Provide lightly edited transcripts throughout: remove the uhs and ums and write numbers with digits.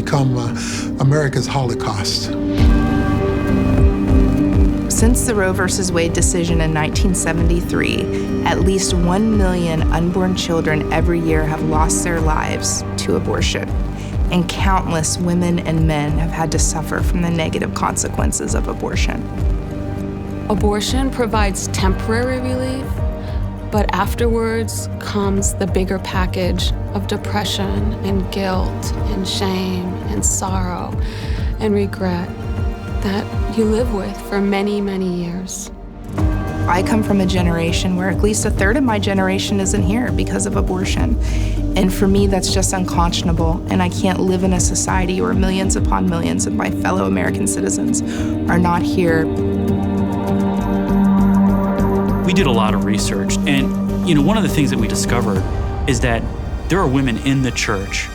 become America's Holocaust. Since the Roe v. Wade decision in 1973, at least 1 million unborn children every year have lost their lives to abortion, and countless women and men have had to suffer from the negative consequences of abortion. Abortion provides temporary relief, but afterwards comes the bigger package of depression and guilt and shame and sorrow and regret that you live with for many, many years. I come from a generation where at least a third of my generation isn't here because of abortion. And for me, that's just unconscionable. And I can't live in a society where millions upon millions of my fellow American citizens are not here. We did a lot of research, and one of the things that we discovered is that there are women in the church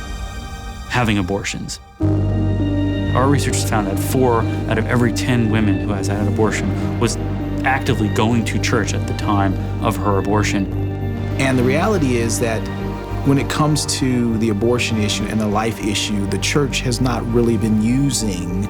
having abortions. Our research found that 4 out of every 10 women who has had an abortion was actively going to church at the time of her abortion. And the reality is that when it comes to the abortion issue and the life issue, the church has not really been using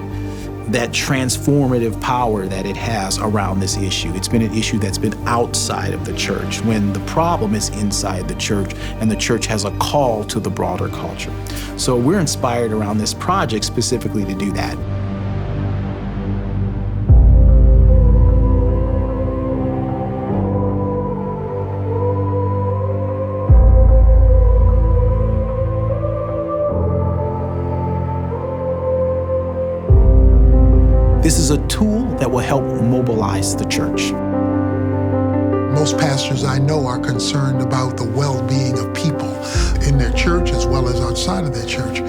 that transformative power that it has around this issue. It's been an issue that's been outside of the church when the problem is inside the church and the church has a call to the broader culture. So we're inspired around this project specifically to do that. This is a tool that will help mobilize the church. Most pastors I know are concerned about the well-being of people in their church as well as outside of their church.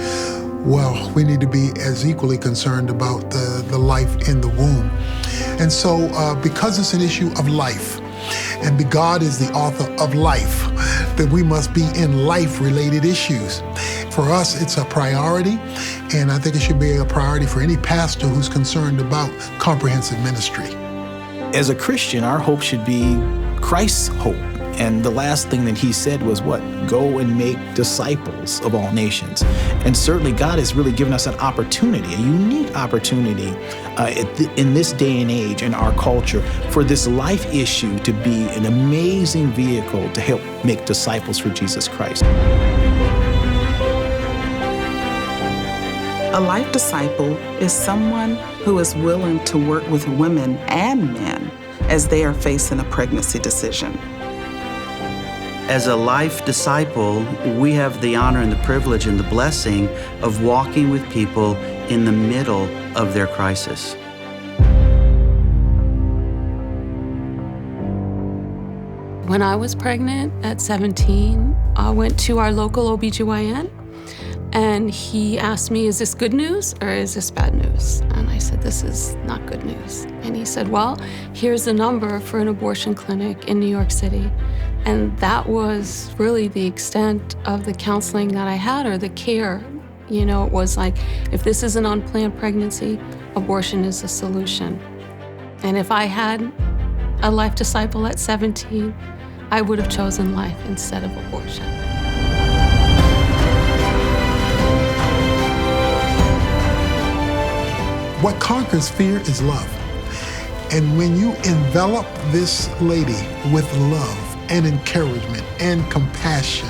Well, we need to be as equally concerned about the life in the womb. And so because it's an issue of life, and God is the author of life, that we must be in life-related issues. For us, it's a priority, and I think it should be a priority for any pastor who's concerned about comprehensive ministry. As a Christian, our hope should be Christ's hope. And the last thing that he said was what? Go and make disciples of all nations. And certainly God has really given us an opportunity, a unique opportunity in this day and age in our culture for this life issue to be an amazing vehicle to help make disciples for Jesus Christ. A life disciple is someone who is willing to work with women and men as they are facing a pregnancy decision. As a life disciple, we have the honor and the privilege and the blessing of walking with people in the middle of their crisis. When I was pregnant at 17, I went to our local OBGYN, and he asked me, is this good news or is this bad news? And I said, this is not good news. And he said, well, here's the number for an abortion clinic in New York City. And that was really the extent of the counseling that I had, or the care. It was like, if this is an unplanned pregnancy, abortion is the solution. And if I had a life disciple at 17, I would have chosen life instead of abortion. What conquers fear is love. And when you envelop this lady with love and encouragement and compassion,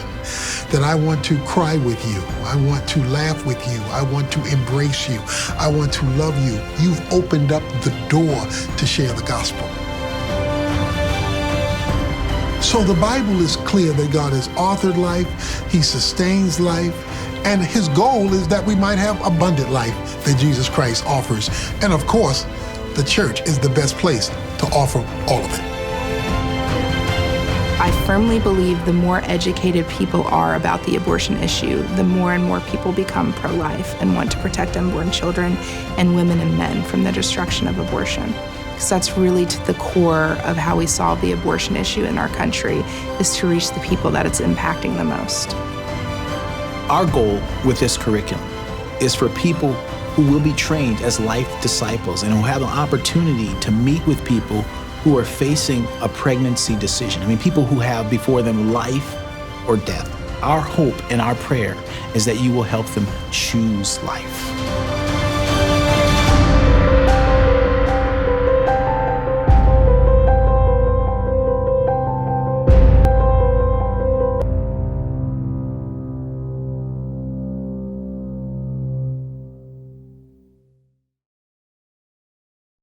that I want to cry with you, I want to laugh with you, I want to embrace you, I want to love you, you've opened up the door to share the gospel. So the Bible is clear that God has authored life, He sustains life, and His goal is that we might have abundant life that Jesus Christ offers. And of course, the church is the best place to offer all of it. I firmly believe the more educated people are about the abortion issue, the more and more people become pro-life and want to protect unborn children and women and men from the destruction of abortion. Because that's really to the core of how we solve the abortion issue in our country, is to reach the people that it's impacting the most. Our goal with this curriculum is for people who will be trained as life disciples and who have an opportunity to meet with people who are facing a pregnancy decision. People who have before them life or death. Our hope and our prayer is that you will help them choose life.